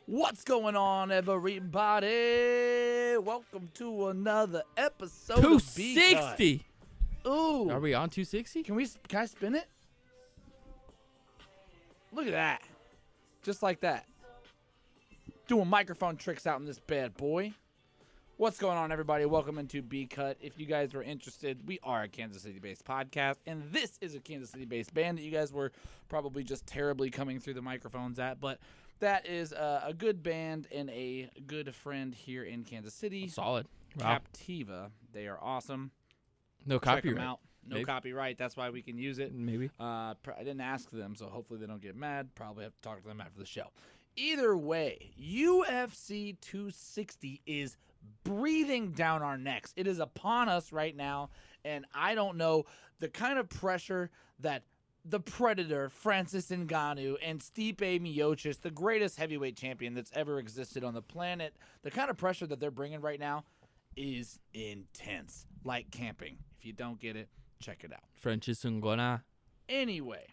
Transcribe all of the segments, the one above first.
What's going on, everybody? Welcome to another episode of 260. Ooh. Are we on 260? Can I spin it? Look at that. Just like that. Doing microphone tricks out in this bad boy. What's going on, everybody? Welcome into B-Cut. If you guys were interested, we are a Kansas City-based podcast, and this is a Kansas City-based band that you guys were probably just terribly coming through the microphones at, but that is a good band and a good friend here in Kansas City. Solid. Wow. Captiva. They are awesome. No Check copyright. them out. No Maybe. Copyright. That's why we can use it. Maybe. I didn't ask them, so hopefully they don't get mad. Probably have to talk to them after the show. Either way, UFC 260 is breathing down our necks. It is upon us right now, and I don't know the kind of pressure that the Predator, Francis Ngannou, and Stipe Miocic, the greatest heavyweight champion that's ever existed on the planet, the kind of pressure that they're bringing right now is intense, like camping. If you don't get it, check it out. Francis Ngannou. Anyway,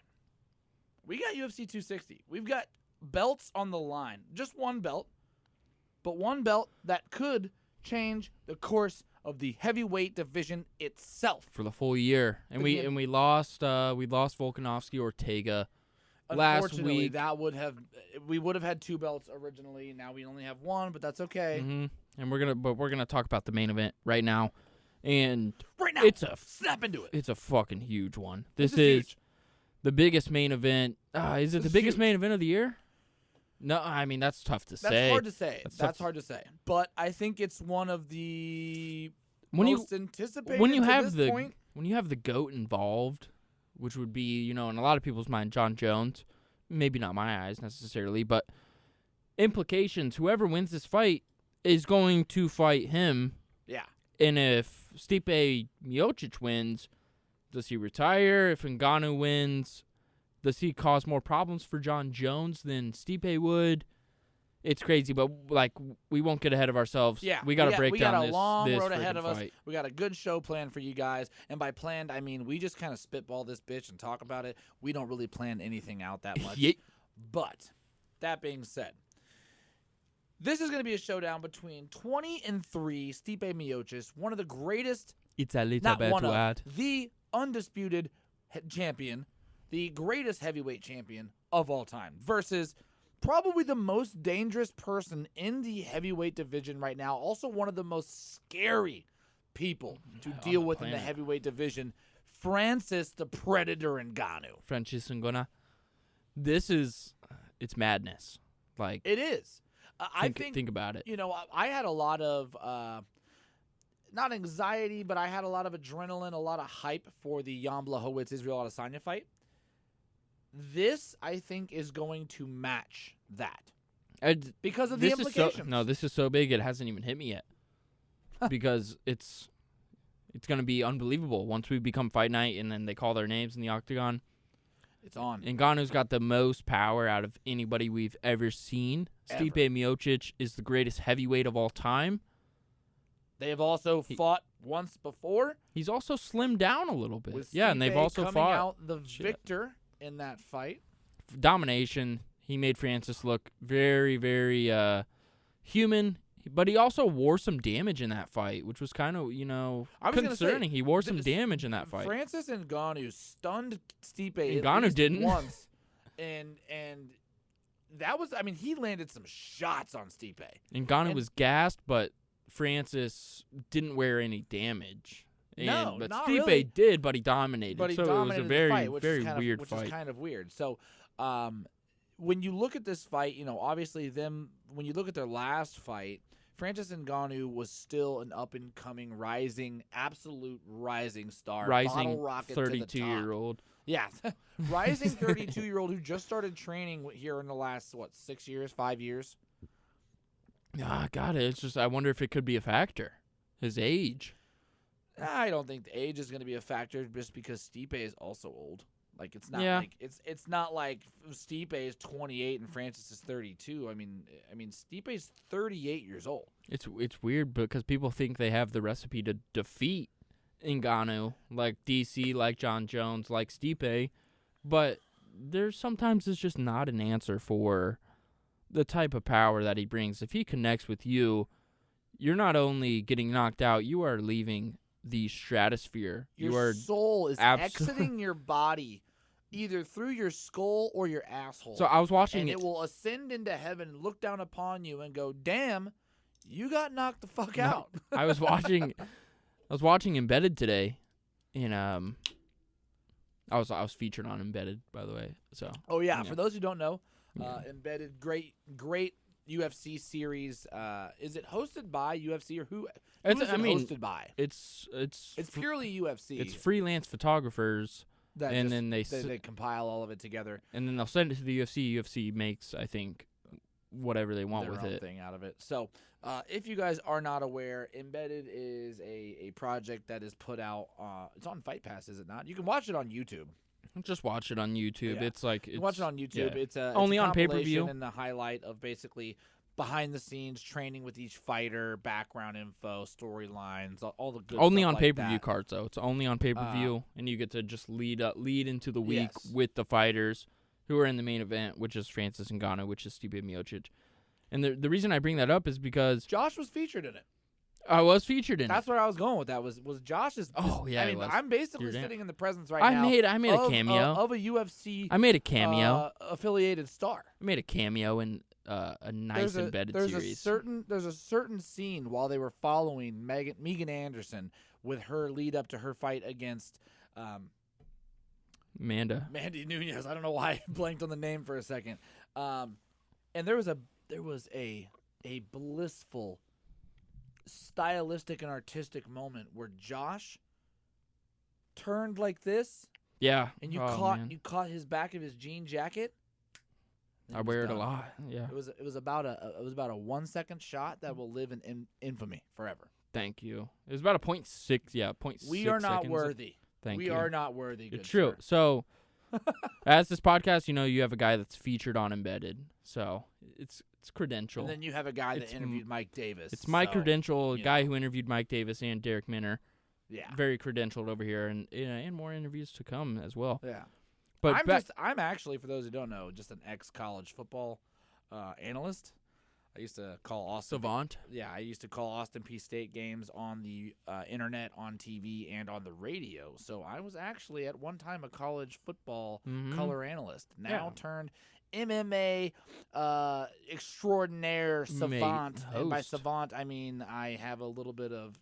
we got UFC 260. We've got belts on the line. Just one belt, but one belt that could change the course of the heavyweight division itself For the full year. And we lost Volkanovski Ortega last week. We would have had two belts originally. Now we only have one, but that's okay. Mm-hmm. And we're gonna talk about the main event right now. And Right now, snap into it. It's a fucking huge one. This is is huge. the biggest main event. Is it This the is biggest huge. main event of the year? No, I mean that's tough to say. That's hard to say. That's That's tough hard to say. But I think it's one of the When most anticipated when you to have this the point. when you have the GOAT involved, which would be, in a lot of people's mind, John Jones, maybe not my eyes necessarily, but implications, whoever wins this fight is going to fight him. Yeah. And if Stipe Miocic wins, does he retire? If Ngannou wins, does he cause more problems for John Jones than Stipe would? It's crazy, but we won't get ahead of ourselves. Yeah, we got to break down a long this road ahead of us. fight. We got a good show planned for you guys, and by planned, I mean we just kind of spitball this bitch and talk about it. We don't really plan anything out that much. Yeah. But that being said, this is going to be a showdown between 20-3 Stipe Miocic, one of the greatest, It's a little not bit one to of, add. the undisputed champion, the greatest heavyweight champion of all time, versus probably the most dangerous person in the heavyweight division right now. Also one of the most scary people to On deal the with in the planet. heavyweight division, Francis the Predator Ngannou. Francis Ngannou. This is it's madness. Like It is. I think, think about it. I had a lot of, not anxiety, but I had a lot of adrenaline, a lot of hype for the Jan Blachowicz-Israel Adesanya fight. This, I think, is going to match that because of the implications. This is so big it hasn't even hit me yet. Because it's going to be unbelievable once we become Fight Night and then they call their names in the octagon. It's on. Ngannou's got the most power out of anybody we've ever seen. Ever. Stipe Miocic is the greatest heavyweight of all time. They have also fought once before. He's also slimmed down a little bit. With Yeah, and they've Stipe also coming fought out the victor in that fight. domination. He made Francis look very, very human, but he also wore some damage in that fight, which was kind of, concerning. He wore some damage in that fight. Francis Ngannou stunned Stipe Ngannou at least didn't. once, and that was, he landed some shots on Stipe. Ngannou was gassed, but Francis didn't wear any damage. No, but not Stipe really. did, but he dominated. But he so dominated it was a very, the fight, which very is weird which fight. is kind of weird. So, when you look at this fight, obviously when you look at their last fight, Francis Ngannou was still an up-and-coming, absolute rising star. Bottle rocket 32-year-old. Yeah, rising 32-year-old who just started training here in the last, 6 years, 5 years? Ah, God, it's just I wonder if it could be a factor. His age. I don't think the age is going to be a factor just because Stipe is also old. Like it's not it's not like Stipe is 28 and Francis is 32. I mean Stipe is 38 years old. It's weird because people think they have the recipe to defeat Ngannou, like DC, like John Jones, like Stipe, but there's sometimes it's just not an answer for the type of power that he brings. If he connects with you, you're not only getting knocked out, you are leaving the stratosphere. Your soul is exiting your body either through your skull or your asshole. So I was watching and it will ascend into heaven and look down upon you and go, damn, you got knocked the fuck out. I was watching Embedded today, and I was featured on Embedded, by the way. So for those who don't know, Embedded, great UFC series. Is it hosted by UFC or who? Hosted by? It's purely UFC. It's freelance photographers, then they compile all of it together, and then they'll send it to the UFC. UFC makes, I think, whatever they want their with own it. thing out of it. So, if you guys are not aware, Embedded is a project that is put out. It's on Fight Pass, is it not? You can watch it on YouTube. Just watch it on YouTube. Yeah. It's like watch it on YouTube. Yeah. It's only a on pay-per-view and the highlight of basically behind the scenes training with each fighter, background info, storylines, all the good. Only stuff on like pay-per-view that. cards though. It's only on pay-per-view, and you get to just lead into the week with the fighters who are in the main event, which is Francis Ngannou, which is Stipe Miocic. And the reason I bring that up is because Josh was featured in it. I was featured in That's where I was going with that. Was Josh's? Oh yeah, I mean, I'm basically sitting in the presence right I now. made a cameo of a UFC. I made a cameo. Affiliated star. I made a cameo in a nice Embedded series. There's a certain scene while they were following Megan Anderson with her lead up to her fight against Mandy Nunez. I don't know why I blanked on the name for a second. And there was a blissful, stylistic and artistic moment where Josh turned like this. Yeah. And you caught his back of his jean jacket. I wear it a lot. Yeah. It was about a 1 second shot that will live in infamy forever. Thank you. It was about a 0.6. Yeah, 0.6. We are not seconds. Worthy. Thank you. We are not worthy. It's true. Sir. So, as this podcast, you have a guy that's featured on Embedded. So it's credential. And then you have a guy that interviewed Mike Davis. It's my credential, guy who interviewed Mike Davis and Derek Minner. Yeah. Very credentialed over here, and more interviews to come as well. Yeah. But I'm actually, for those who don't know, just an ex-college football analyst. I used to call Austin savant. Yeah, I used to call Austin P State games on the internet, on TV, and on the radio. So I was actually at one time a college football color analyst. Now turned MMA extraordinaire savant. And by savant, I mean I have a little bit of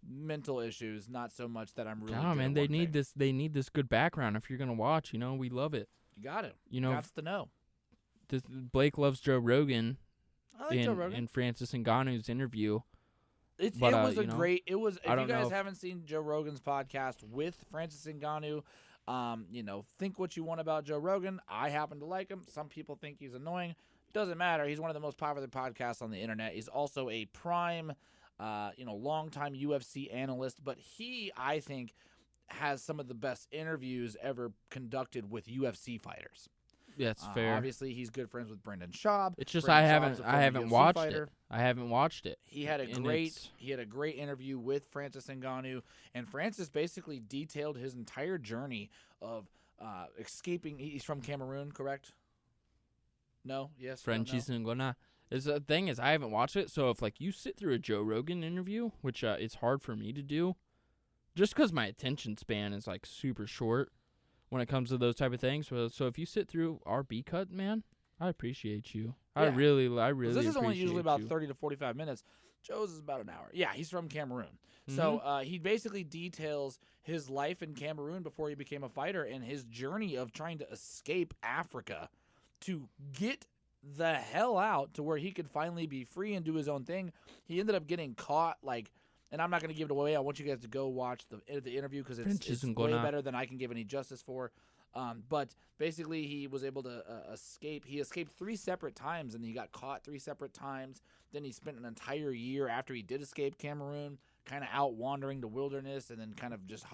mental issues, not so much that I'm really. Oh man, they need this. They need this good background. If you're gonna watch, we love it. You got it. Got to know. Blake loves Joe Rogan. I like Joe Rogan. And Francis Ngannou's interview. It was a great. It was. If you guys haven't seen Joe Rogan's podcast with Francis Ngannou, think what you want about Joe Rogan. I happen to like him. Some people think he's annoying. Doesn't matter. He's one of the most popular podcasts on the internet. He's also a prime, longtime UFC analyst. But he, I think, has some of the best interviews ever conducted with UFC fighters. That's fair. Obviously, he's good friends with Brendan Schaub. It's just I haven't watched it. I haven't watched it. He had a great interview with Francis Ngannou, and Francis basically detailed his entire journey of escaping. He's from Cameroon, correct? No, yes, Francis Ngannou. The thing is, I haven't watched it. So if you sit through a Joe Rogan interview, which it's hard for me to do, just because my attention span is super short when it comes to those type of things. So if you sit through our B cut, man, I appreciate you. Yeah. I really this is only usually about 30 to 45 minutes. Joe's is about an hour. Yeah, he's from Cameroon. So he basically details his life in Cameroon before he became a fighter and his journey of trying to escape Africa to get the hell out to where he could finally be free and do his own thing. He ended up getting caught and I'm not going to give it away. I want you guys to go watch the interview because it's way better than I can give any justice for. But basically, he was able to escape. He escaped 3 separate times, and he got caught 3 separate times. Then he spent an entire year after he did escape Cameroon, kind of out wandering the wilderness and then kind of just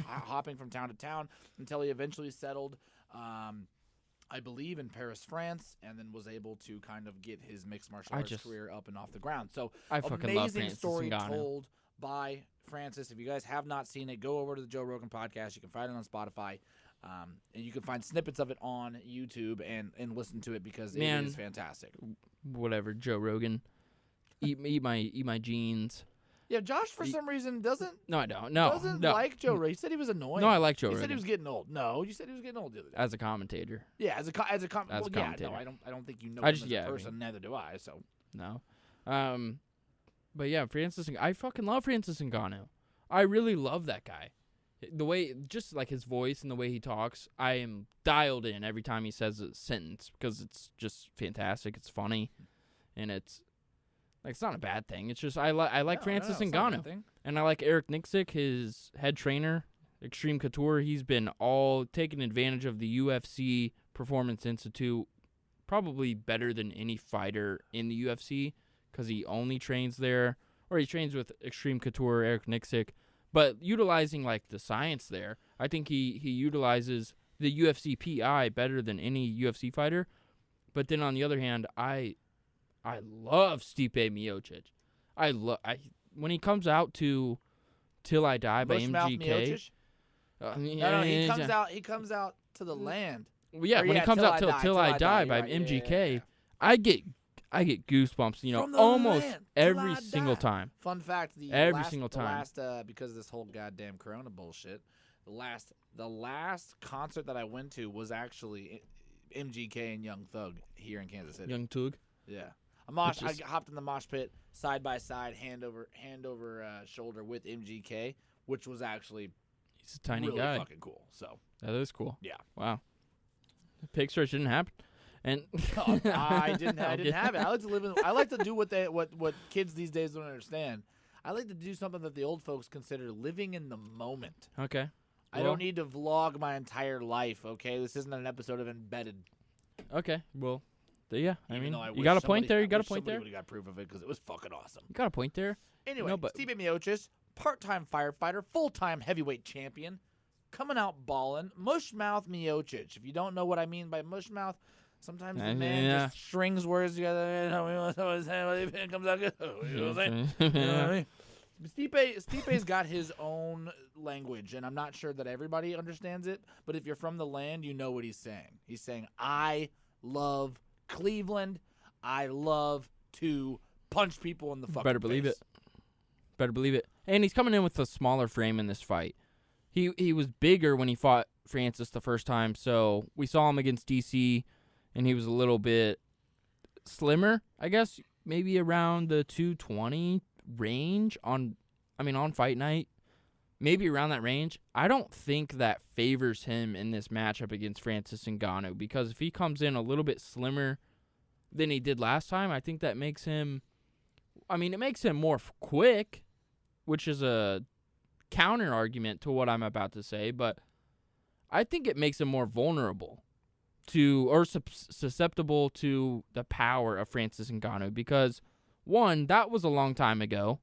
hopping from town to town until he eventually settled, I believe, in Paris, France, and then was able to kind of get his mixed martial arts career up and off the ground. So I fucking love Francis story Ngannou. Told by Francis. If you guys have not seen it, go over to the Joe Rogan podcast. You can find it on Spotify. And you can find snippets of it on YouTube and listen to it because it is fantastic. Whatever, Joe Rogan. eat my jeans. Yeah, Josh for some reason doesn't. No, I don't. Doesn't like Joe Rogan. He said he was annoying. No, I like Joe Rogan. He said he was getting old. No, you said he was getting old the other day. As a commentator. Yeah, as a commentator. Yeah, no, I don't think you know him as a person. Neither do I. So no. But yeah, I fucking love Francis Ngannou. I really love that guy. The way, just like his voice and the way he talks, I am dialed in every time he says a sentence because it's just fantastic. It's funny, and it's not a bad thing. It's just I like Francis Ngannou, and I like Eric Nixick, his head trainer, Extreme Couture. He's been all taking advantage of the UFC Performance Institute, probably better than any fighter in the UFC because he only trains there, or he trains with Extreme Couture, Eric Nixick. But utilizing like the science there, I think he utilizes the UFC PI better than any UFC fighter. But then on the other hand, I love Stipe Miocic. When he comes out to Till I Die by MGK. No, he comes out to the land. Well, yeah, when he comes out Till I Die by MGK, yeah. I get goosebumps, almost every single time. Fun fact, single time. Because of this whole goddamn Corona bullshit, the last concert that I went to was actually MGK and Young Thug here in Kansas City. Young Thug? Yeah. I hopped in the mosh pit side by side, hand over shoulder with MGK, which was actually he's a tiny really guy. Fucking cool. So that is cool. Yeah. Wow. The pig stretch didn't happen. And I didn't have it. I like to do what kids these days don't understand. I like to do something that the old folks consider living in the moment. Okay. I don't need to vlog my entire life, okay? This isn't an episode of Embedded. Okay. Well, yeah. I mean, I you got a point there. You got a point there. Somebody would have got proof of it because it was fucking awesome. You got a point there. Anyway, Stipe Miocic, part-time firefighter, full-time heavyweight champion, coming out ballin'. Mushmouth Miocic. If you don't know what I mean by mushmouth, sometimes the man just strings words together. It comes out good. You know what I'm saying? Stipe's got his own language, and I'm not sure that everybody understands it, but if you're from the land, you know what he's saying. He's saying, I love Cleveland. I love to punch people in the fucking Better believe face. it. Better believe it. And he's coming in with a smaller frame in this fight. He was bigger when he fought Francis the first time, so we saw him against DC, and he was a little bit slimmer, I guess, maybe around the 220 range on fight night, maybe around that range. I don't think that favors him in this matchup against Francis Ngannou, because if he comes in a little bit slimmer than he did last time, I think that makes him, it makes him more quick, which is a counter argument to what I'm about to say, but I think it makes him more vulnerable to, or susceptible to, the power of Francis Ngannou, because one, that was a long time ago.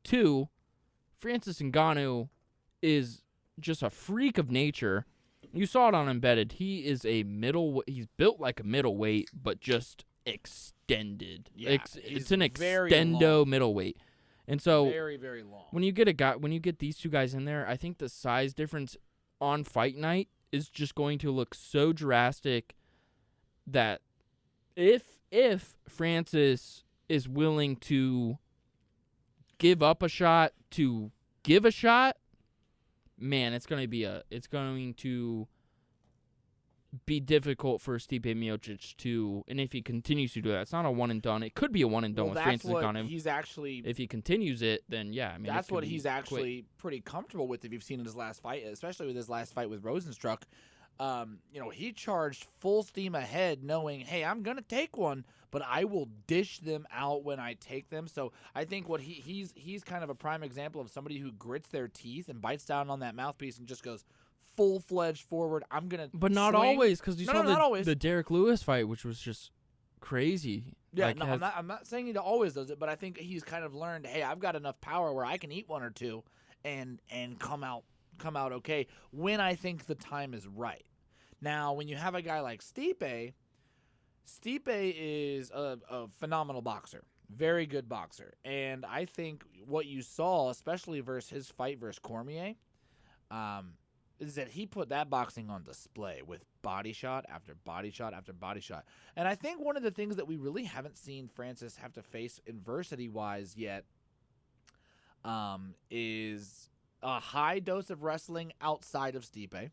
Two, Francis Ngannou is just a freak of nature. You saw it on Embedded. He is he's built like a middleweight, but just extended. Yeah, it's an extendo middleweight. And so very, very long. When you get these two guys in there, I think the size difference on fight night is just going to look so drastic that if Francis is willing to give up a shot to give a shot, man, it's going to be difficult for Stipe Miocic to, and if he continues to do that, it's not a one and done. It could be a one and done with Francis Ngannou. He's actually, if he continues it, then yeah, that's what he's actually pretty comfortable with. If you've seen in his last fight, especially with his last fight with Rosenstruck, he charged full steam ahead, knowing, hey, I'm gonna take one, but I will dish them out when I take them. So I think what he's kind of a prime example of somebody who grits their teeth and bites down on that mouthpiece and just goes full-fledged forward. I'm gonna, but not swing. Always, because you saw the Derek Lewis fight, which was just crazy. Yeah, I'm not saying he always does it, but I think he's kind of learned, hey, I've got enough power where I can eat one or two and come out okay when I think the time is right. Now, when you have a guy like Stipe is a phenomenal boxer, very good boxer, and I think what you saw, especially versus his fight versus Cormier, is that he put that boxing on display with body shot after body shot after body shot. And I think one of the things that we really haven't seen Francis have to face adversity-wise yet is a high dose of wrestling outside of Stipe.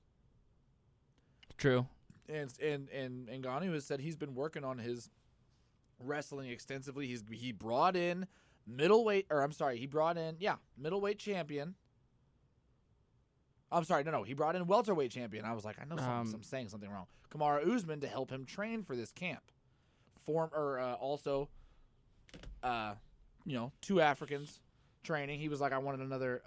True. And Ngannou has said he's been working on his wrestling extensively. He brought in middleweight champion. I'm sorry, no, he brought in welterweight champion. I was like, I know I'm saying something wrong. Kamaru Usman to help him train for this camp. Also, two Africans training. He was like, I wanted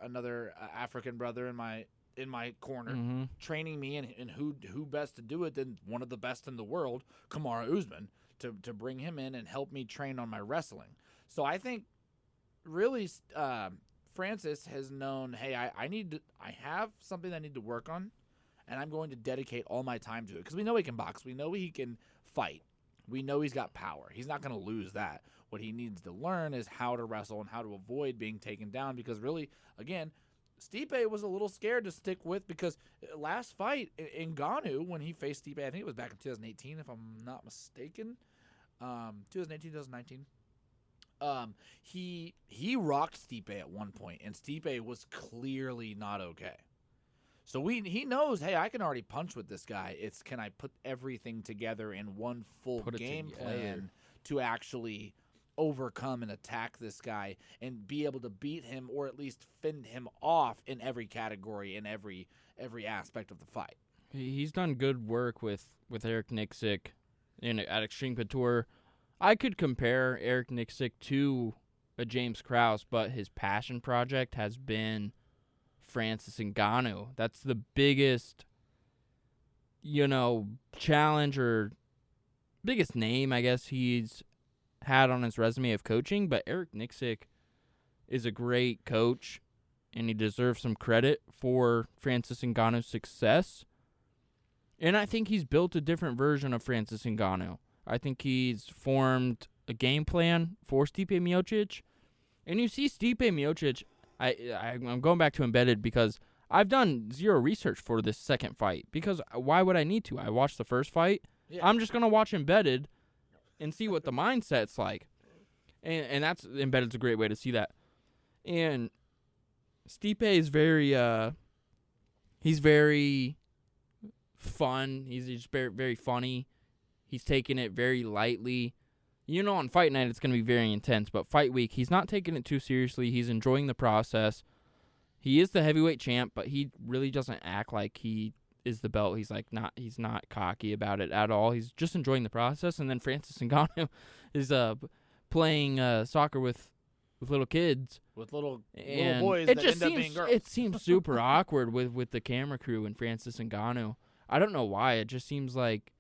another African brother in my corner, training me, and who best to do it than one of the best in the world, Kamaru Usman, to bring him in and help me train on my wrestling. So I think really Francis has known, hey, I have something I need to work on, and I'm going to dedicate all my time to it because we know he can box, we know he can fight, we know he's got power. He's not going to lose that. What he needs to learn is how to wrestle and how to avoid being taken down because really, again, Stipe was a little scared to stick with because last fight, Ngannou, when he faced Stipe, I think it was back in 2018, if I'm not mistaken, 2018, 2019. He rocked Stipe at one point, and Stipe was clearly not okay. So he knows, hey, I can already punch with this guy. It's can I put everything together in one full game plan to actually overcome and attack this guy and be able to beat him or at least fend him off in every category in every aspect of the fight. He's done good work with Eric Nicksick at Extreme Couture. I could compare Eric Nicksick to a James Krause, but his passion project has been Francis Ngannou. That's the biggest, challenge or biggest name, I guess, he's had on his resume of coaching. But Eric Nicksick is a great coach, and he deserves some credit for Francis Ngannou's success. And I think he's built a different version of Francis Ngannou. I think he's formed a game plan for Stipe Miocic. And you see Stipe Miocic, I'm going back to Embedded because I've done zero research for this second fight. Because why would I need to? I watched the first fight. Yeah. I'm just going to watch Embedded and see what the mindset's like. And that's Embedded's a great way to see that. And Stipe is he's very fun. He's just very, very funny. He's taking it very lightly. On fight night, it's going to be very intense. But fight week, he's not taking it too seriously. He's enjoying the process. He is the heavyweight champ, but he really doesn't act like he is the belt. He's not cocky about it at all. He's just enjoying the process. And then Francis Ngannou is playing soccer with little kids. With little boys that end up being girls. It seems super awkward with the camera crew and Francis Ngannou. I don't know why. It just seems like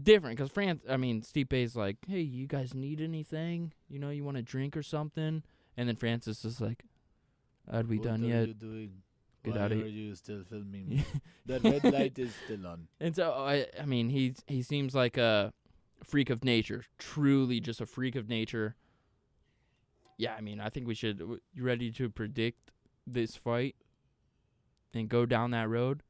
different because Stipe's like, hey, you guys need anything? You want a drink or something? And then Francis is like, are we done yet? What are you doing? Get out of here. Why are you still filming me? The red light is still on. And so, he seems like a freak of nature. Truly just a freak of nature. Yeah, I think we should. You ready to predict this fight and go down that road?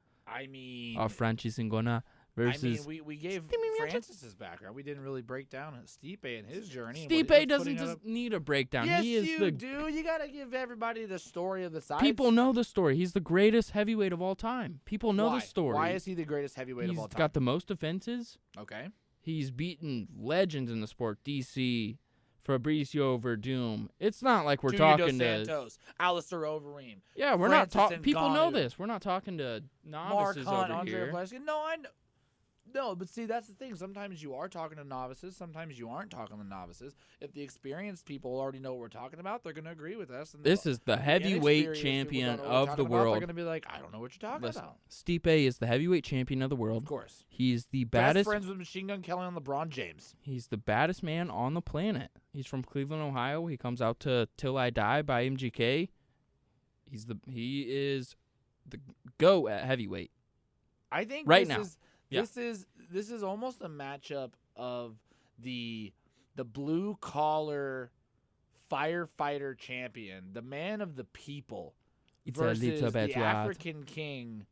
Francis Ngannou versus. We gave Francis's background. We didn't really break down Stipe and his journey. Stipe doesn't just need a breakdown. Yes, you do. You got to give everybody the story of the sides. People know the story. He's the greatest heavyweight of all time. People know the story. Why is he the greatest heavyweight of all time? He's got the most defenses. Okay. He's beaten legends in the sport. DC, Fabricio Verdum. It's not like we're talking to Santos, Alistair Overeem. Yeah, we're not talking. People know this. We're not talking to novices Mark Hunt, over Andre here. Plasky. No, I know. No, but see, that's the thing. Sometimes you are talking to novices. Sometimes you aren't talking to novices. If the experienced people already know what we're talking about, they're going to agree with us. And this is the heavyweight champion of the world. They're going to be like, I don't know what you're talking about. Stipe is the heavyweight champion of the world. Of course. He's the baddest. Best friends with Machine Gun Kelly and LeBron James. He's the baddest man on the planet. He's from Cleveland, Ohio. He comes out to Till I Die by MGK. He is the GOAT at heavyweight. I think right now. This is almost a matchup of the blue collar firefighter champion, the man of the people, It's versus a little bit the too hard. African King,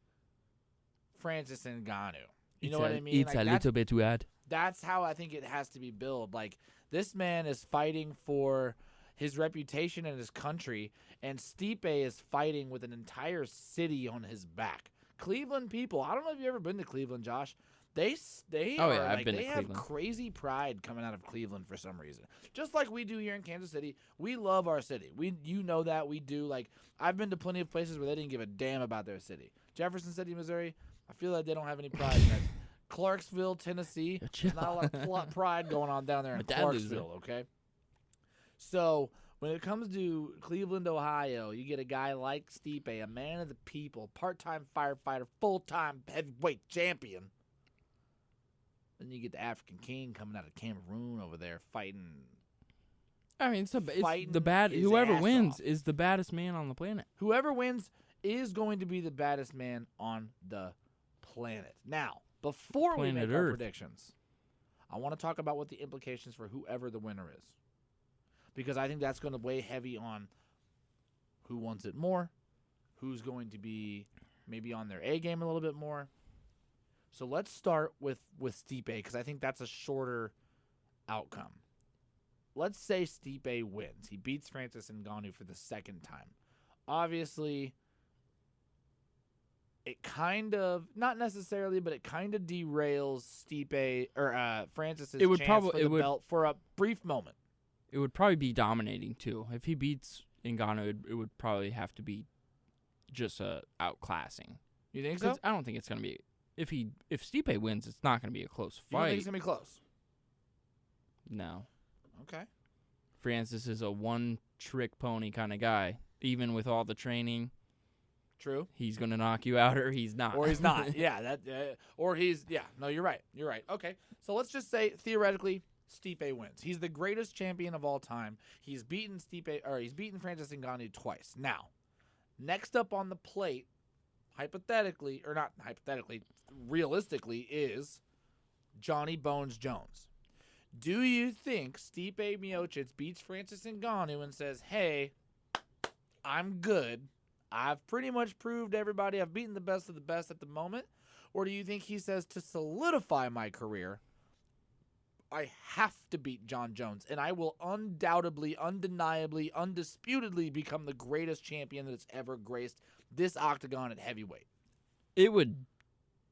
Francis Ngannou. You know what I mean? It's a little bit too hard. That's how I think it has to be billed. Like, this man is fighting for his reputation in his country, and Stipe is fighting with an entire city on his back. Cleveland people, I don't know if you've ever been to Cleveland, Josh. They Oh, are yeah, I've like, been to they have Cleveland. crazy pride coming out of Cleveland for some reason. Just like we do here in Kansas City. We love our city. You know that we do. Like, I've been to plenty of places where they didn't give a damn about their city. Jefferson City, Missouri, I feel like they don't have any pride in that. Clarksville, Tennessee, there's not a lot of pride going on down there in Clarksville, okay? So when it comes to Cleveland, Ohio, you get a guy like Stipe, a man of the people, part-time firefighter, full-time heavyweight champion. Then you get the African King coming out of Cameroon over there fighting. I mean, it's the Fighting bad. his Whoever ass wins off. is the baddest man on the planet. Whoever wins is going to be the baddest man on the planet. Now, before we Planet make our Earth. predictions, I want to talk about what the implications for whoever the winner is. Because I think that's going to weigh heavy on who wants it more, who's going to be maybe on their A game a little bit more. So let's start with Stipe, because I think that's a shorter outcome. Let's say Stipe wins. He beats Francis Ngannou for the second time. Obviously, it kind of, not necessarily, but it kind of derails Stipe or Francis's It would chance for the belt for a brief moment. It would probably be dominating too. If he beats Ngannou, it would probably have to be just outclassing. You think so? I don't think it's gonna be. If Stipe wins, it's not gonna be a close You don't think fight. it's going to be close? No. Okay. Francis is a one-trick pony kind of guy. Even with all the training, True. he's gonna knock you out, or he's not. Or he's not. Yeah, or he's, yeah. No, you're right. You're right. Okay. So let's just say, theoretically, Stipe wins. He's the greatest champion of all time. He's beaten Francis Ngannou twice. Now, next up on the plate, realistically, is Johnny Bones Jones. Do you think Stipe Miocic beats Francis Ngannou and says, hey, I'm good. I've pretty much proved everybody I've beaten the best of the best at the moment? Or do you think he says, to solidify my career, I have to beat John Jones, and I will undoubtedly, undeniably, undisputedly become the greatest champion that's ever graced this octagon at heavyweight? It would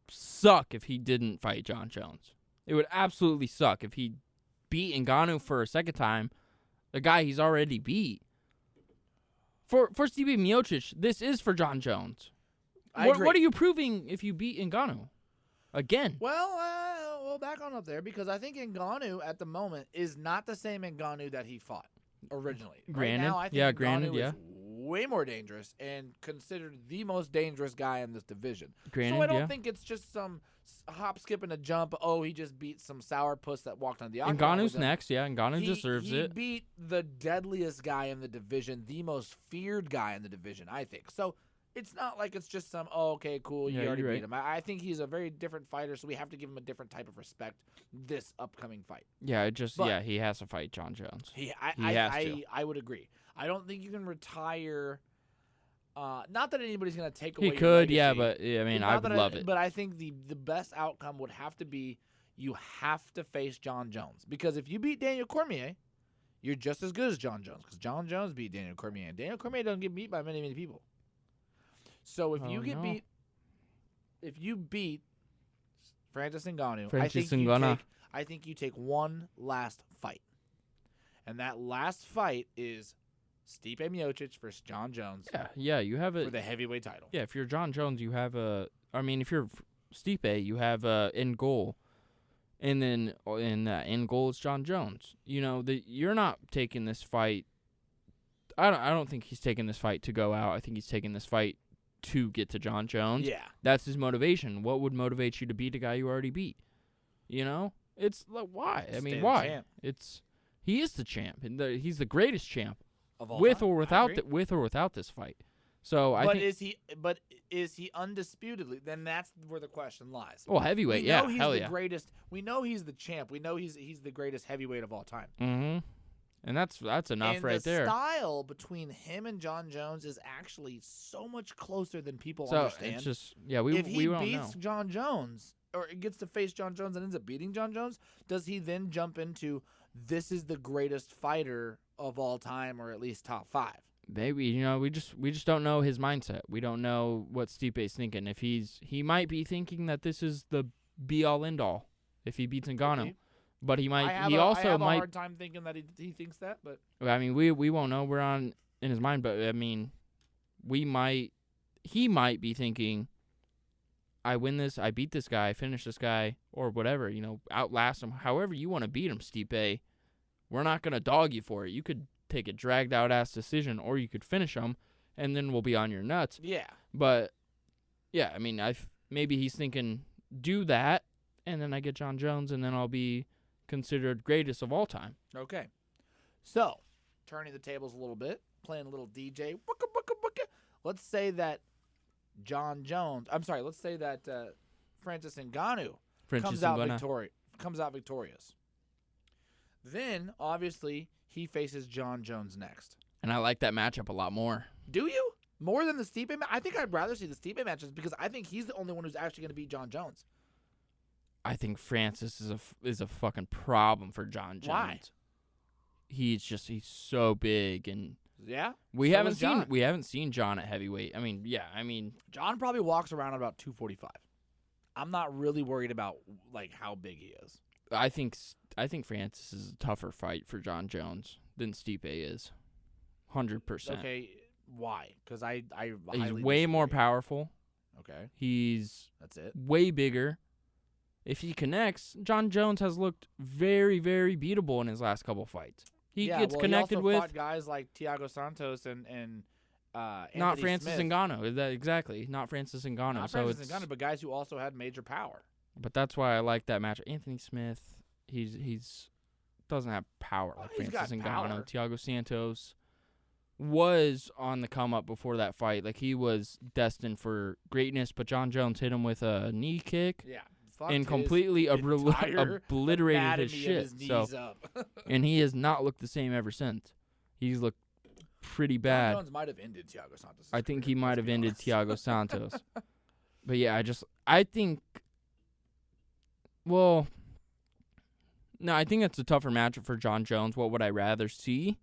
suck if he didn't fight John Jones. It would absolutely suck if he beat Ngannou for a second time, the guy he's already beat. For Stipe Miocic, this is for John Jones. I agree. What are you proving if you beat Ngannou again? Well, we'll back on up there, because I think Ngannou at the moment is not the same Ngannou that he fought originally. Granted, right now, I think yeah, Ngannou granted, yeah. is way more dangerous and considered the most dangerous guy in this division. Granted, so I don't yeah. think it's just some hop, skip, and a jump. Oh, he just beat some sourpuss that walked on the octagon. Ngannou's with him. next, yeah. Ngannou deserves he it. Beat the deadliest guy in the division, the most feared guy in the division, I think. So it's not like it's just some, oh, okay, cool, you Yeah, already you're beat right. him. I think he's a very different fighter, so we have to give him a different type of respect this upcoming fight. Yeah, But- he has to fight John Jones. He has to. I would agree. I don't think you can retire. Not that anybody's going to take away He your could, yeah, legacy. but I mean, Not I would that love it. But I think the best outcome would have to be you have to face John Jones. Because if you beat Daniel Cormier, you're just as good as John Jones. Because John Jones beat Daniel Cormier. And Daniel Cormier doesn't get beat by many, many people. So if you beat Francis Ngannou, I think you take one last fight. And that last fight is Stipe Miocic versus John Jones Yeah, you have for it. the heavyweight title. Yeah, if you're John Jones, you have a. I mean, if you're Stipe, you have a end goal, and then in that end goal is John Jones. You know, you're not taking this fight. I don't think he's taking this fight to go out. I think he's taking this fight to get to John Jones. Yeah. That's his motivation. What would motivate you to beat a guy you already beat? You know, it's like why? I mean, Stay the why? champ. He is the champ, and he's the greatest champ. Of all With time. or I without agree. with or without this fight. So I think is he undisputedly? Then that's where the question lies. well, heavyweight, we yeah, know he's hell the yeah. greatest. We know he's the champ. We know he's the greatest heavyweight of all time. Mm-hmm. And that's enough and right the there. style between him and John Jones is actually so much closer than people So understand. it's just we if he won't beats know. John Jones or gets to face John Jones and ends up beating John Jones, does he then jump into this is the greatest fighter of all time, or at least top 5? Maybe we just don't know his mindset. We don't know what Stipe's thinking. If he might be thinking that this is the be all end all if he beats Ngannou, but he might. I have a hard time thinking that he thinks that. But I mean, we won't know. We're on in his mind, but I mean, he might be thinking, I win this, I beat this guy, finish this guy, or whatever. Outlast him. However you want to beat him, Stipe. We're not gonna dog you for it. You could take a dragged out ass decision, or you could finish him, and then we'll be on your nuts. Yeah. But yeah, I mean, maybe he's thinking do that, and then I get John Jones, and then I'll be considered greatest of all time. Okay. So, turning the tables a little bit, playing a little DJ. Let's say that let's say that Francis Ngannou comes out victorious. Then, obviously, he faces John Jones next. And I like that matchup a lot more. Do you? More than the Stipe match? I think I'd rather see the Stipe matches because I think he's the only one who's actually going to beat John Jones. I think Francis is a fucking problem for John Jones. Why? He's so big, and we haven't seen John at heavyweight. I mean, John probably walks around at about 245. I'm not really worried about how big he is. I think Francis is a tougher fight for John Jones than Stipe is, 100%. Okay, why? Because he's way more powerful. Okay, that's it. Way bigger. If he connects, John Jones has looked very, very beatable in his last couple fights. He gets connected he also with fought guys like Thiago Santos and not Francis Smith. Ngannou. Exactly, not Francis Ngannou. Not Francis Ngannou, but guys who also had major power. But that's why I like that match. Anthony Smith, he's doesn't have power like Francis Ngannou. Thiago Santos was on the come up before that fight. He was destined for greatness, but John Jones hit him with a knee kick. Yeah. And completely obliterated his shit. And he has not looked the same ever since. He's looked pretty bad. John Jones might have ended Thiago Santos. I think he might have ended Thiago Santos. But yeah, I think it's a tougher matchup for John Jones. What would I rather see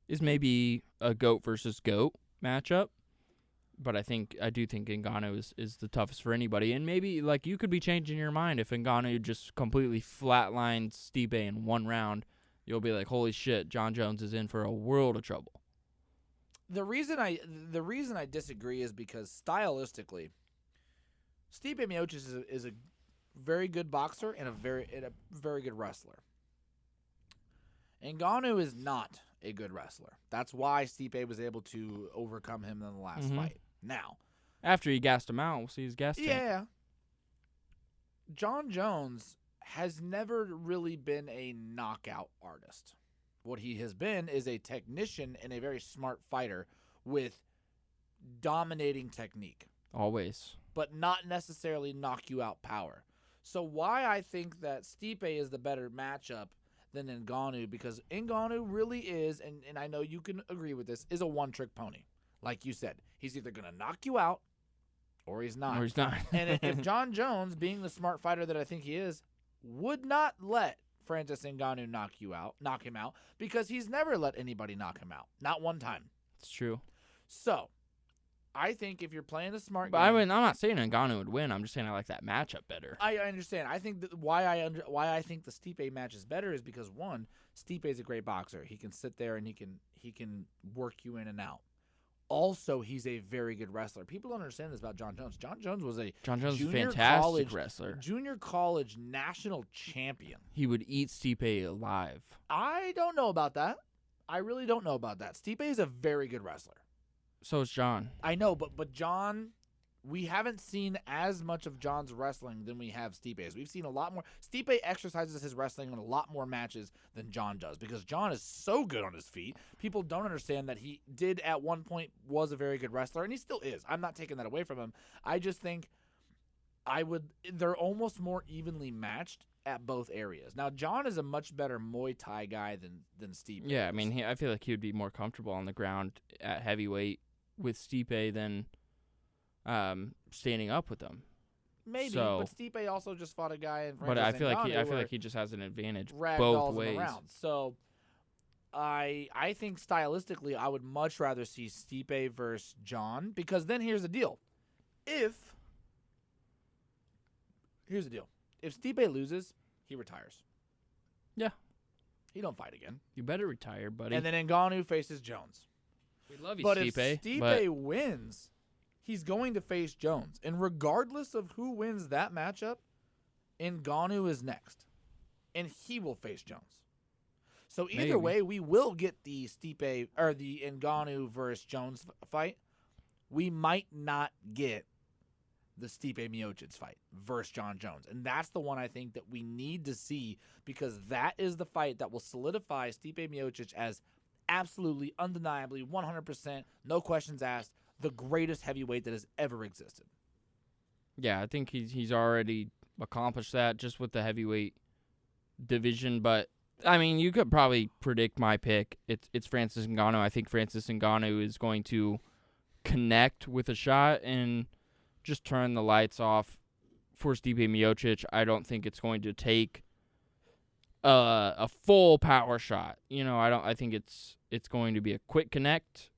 is maybe a GOAT versus GOAT matchup. But I do think Ngannou is the toughest for anybody. And maybe, you could be changing your mind if Ngannou just completely flatlines Stipe in one round. You'll be like, holy shit, John Jones is in for a world of trouble. The reason I disagree is because stylistically, Stipe Miocic is a very good boxer and a very good wrestler. Ngannou is not a good wrestler. That's why Stipe was able to overcome him in the last fight. Now, after he gassed him out, we'll see his gas tank. Yeah. John Jones has never really been a knockout artist. What he has been is a technician and a very smart fighter with dominating technique. Always. But not necessarily knock you out power. So why I think that Stipe is the better matchup than Ngannou, because Ngannou really is, and I know you can agree with this, is a one-trick pony. Like you said, he's either going to knock you out or he's not. And if John Jones, being the smart fighter that I think he is, would not let Francis Ngannou knock him out, because he's never let anybody knock him out. Not one time. It's true. So, I think if you're playing a smart game, game, I'm not saying Ngannou would win. I'm just saying I like that matchup better. I understand. I think that why I think the Stipe match is better is because, one, Stipe is a great boxer. He can sit there and he can work you in and out. Also, he's a very good wrestler. People don't understand this about John Jones. John Jones was a fantastic wrestler. Junior college national champion. He would eat Stipe alive. I don't know about that. I really don't know about that. Stipe is a very good wrestler. So is John. I know, but John, we haven't seen as much of John's wrestling than we have Stipe's. We've seen a lot more. Stipe exercises his wrestling in a lot more matches than John does, because John is so good on his feet. People don't understand that he did at one point was a very good wrestler, and he still is. I'm not taking that away from him. I just think they're almost more evenly matched at both areas. Now, John is a much better Muay Thai guy than Stipe. Yeah, I is. mean, I feel like he would be more comfortable on the ground at heavyweight with Stipe than standing up with him. Maybe, So, but Stipe also just fought a guy in but Francis I feel Ngannou like he just has an advantage where both ragdolls ways. him around. So I think stylistically, I would much rather see Stipe versus John, because then here's the deal: if Stipe loses, he retires. Yeah. He don't fight again. You better retire, buddy. And then Ngannou faces Jones. We love you, But Stipe. if Stipe wins, he's going to face Jones. And regardless of who wins that matchup, Ngannou is next. And he will face Jones. So either Maybe. way, we will get the Stipe or the Ngannou versus Jones fight. We might not get the Stipe Miocic fight versus John Jones. And that's the one I think that we need to see, because that is the fight that will solidify Stipe Miocic as absolutely, undeniably, 100%, no questions asked, the greatest heavyweight that has ever existed. Yeah, I think he's already accomplished that just with the heavyweight division. But, I mean, you could probably predict my pick. It's Francis Ngannou. I think Francis Ngannou is going to connect with a shot and just turn the lights off for Stipe Miocic. I don't think it's going to take a full power shot. I think it's going to be a quick connect.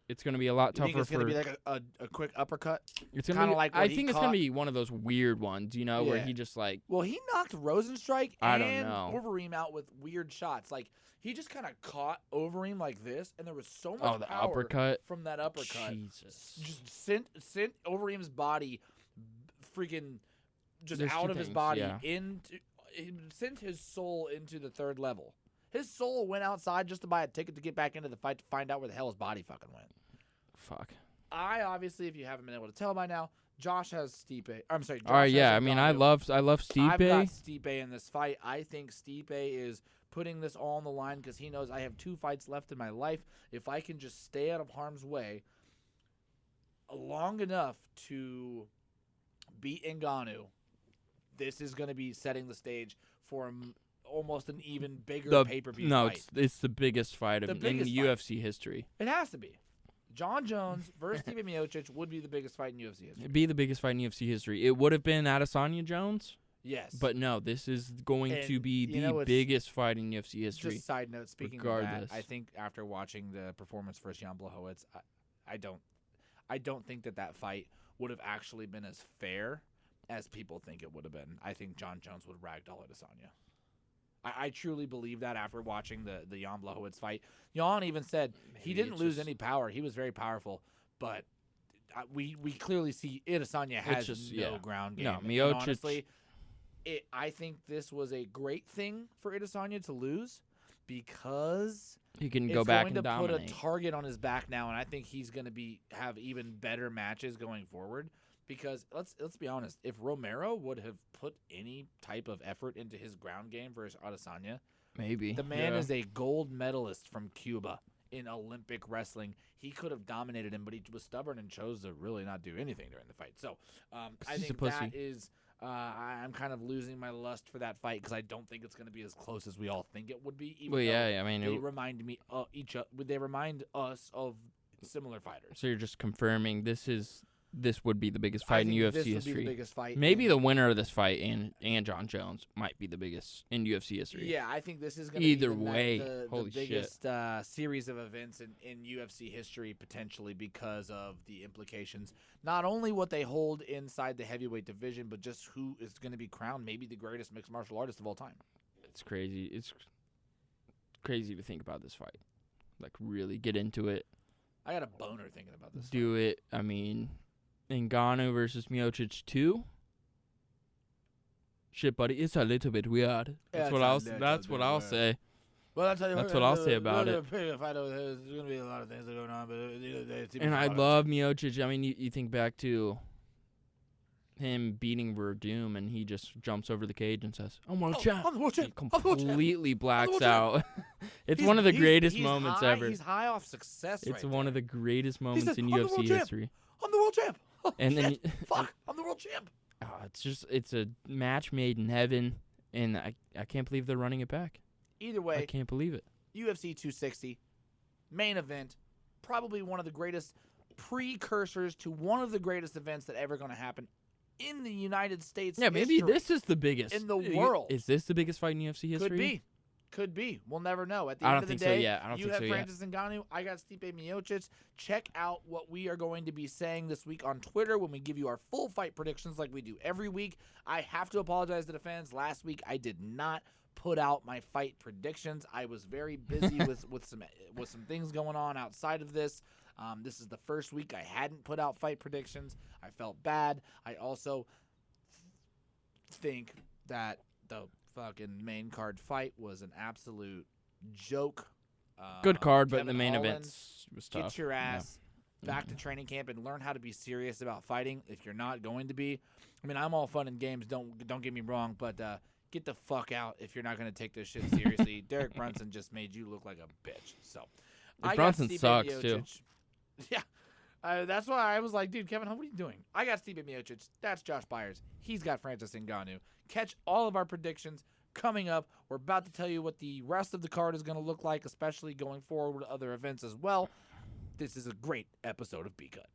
It's going to be a lot tougher. You think it's going to be like a quick uppercut? It's going to be like I think it's going to be one of those weird ones, where he just like. Well, he knocked Rosenstrike I and don't know. Overeem out with weird shots. Like, he just kind of caught Overeem like this, and there was so much the power uppercut from that uppercut. Jesus. Just sent Overeem's body freaking just There's out two of his things, body yeah. into. He sent his soul into the third level. His soul went outside just to buy a ticket to get back into the fight to find out where the hell his body fucking went. Fuck. I obviously, if you haven't been able to tell by now, Josh has Stipe. I'm sorry. Josh All right, has yeah. I mean, I Ngannou. love Stipe. I've got Stipe in this fight. I think Stipe is putting this all on the line because he knows I have 2 fights left in my life. If I can just stay out of harm's way long enough to beat Ngannou, this is going to be setting the stage for almost an even bigger pay-per-view fight. It's the biggest fight in biggest fight. UFC history. It has to be. John Jones versus Stipe Miocic would be the biggest fight in UFC history. It'd be the biggest fight in UFC history. It would have been Adesanya Jones. Yes. But no, this is going to be the biggest fight in UFC history. Just side note, speaking regardless. of that, I think after watching the performance versus Jan Blachowicz, I don't think that fight would have actually been as fair as people think it would have been. I think John Jones would ragdoll Adesanya. I truly believe that after watching the Jan Blachowicz fight. Jan even said he didn't lose any power. He was very powerful, but we clearly see Adesanya has no ground game. No, And Miocic. honestly, I think this was a great thing for Adesanya to lose because He can go back and it's going to dominate. put a target on his back now, and I think he's going to have even better matches going forward. Because let's be honest, if Romero would have put any type of effort into his ground game versus Adesanya, Maybe. the man is a gold medalist from Cuba in Olympic wrestling. He could have dominated him, but he was stubborn and chose to really not do anything during the fight. So I think that is I'm kind of losing my lust for that fight because I don't think it's going to be as close as we all think it would be. Even I mean, they remind me they remind us of similar fighters. So you're just confirming this would be the biggest fight in I think UFC this would history. be the biggest fight. Maybe the winner of this fight and John Jones might be the biggest in UFC history. Yeah, I think this is going to Either be way, the holy biggest series of events in UFC history, potentially because of the implications. Not only what they hold inside the heavyweight division, but just who is going to be crowned maybe the greatest mixed martial artist of all time. It's crazy. It's crazy to think about this fight. Like, really get into it. I got a boner thinking about this. Do it. I mean, Ngannou versus Miocic 2. Shit, buddy, it's a little bit weird. That's what I'll say. Well, that's what I'll say about it. There's going to be a lot of things that are going on, but And I love Miocic. I mean, you think back to him beating Verdum, and he just jumps over the cage and says, "I'm world champ." I'm the world champ. He completely blacks champ. out. It's one of the greatest moments high, ever. He's high off success. It's right one there. of the greatest moments says, in "I'm the UFC world champ." history. I'm the world champ. Oh, And then shit. Fuck, I'm the world champ. It's a match made in heaven. And I can't believe they're running it back. Either I way, can't believe it. UFC 260, main event, probably one of the greatest precursors to one of the greatest events that ever going to happen in the United States. Yeah, maybe history. this is the biggest in the world. Is this the biggest fight in UFC history? Could be. We'll never know. At the I end don't of the think day, so yet. I don't you think have so yet. Francis Ngannou. I got Stipe Miocic. Check out what we are going to be saying this week on Twitter when we give you our full fight predictions like we do every week. I have to apologize to the fans. Last week I did not put out my fight predictions. I was very busy with some things going on outside of this. This is the first week I hadn't put out fight predictions. I felt bad. I also think that the fucking main card fight was an absolute joke. Good card, but Kevin the main Holland, event was tough. Get your ass back to training camp and learn how to be serious about fighting if you're not going to be. I mean, I'm all fun and games, don't get me wrong, but get the fuck out if you're not going to take this shit seriously. Derek Brunson just made you look like a bitch. So I Brunson got Stipe sucks, Miocic. too. Yeah. That's why I was like, dude, Kevin, what are you doing? I got Stipe Miocic. That's Josh Byers. He's got Francis Ngannou. Catch all of our predictions coming up. We're about to tell you what the rest of the card is going to look like, especially going forward with other events as well. This is a great episode of Be Cut.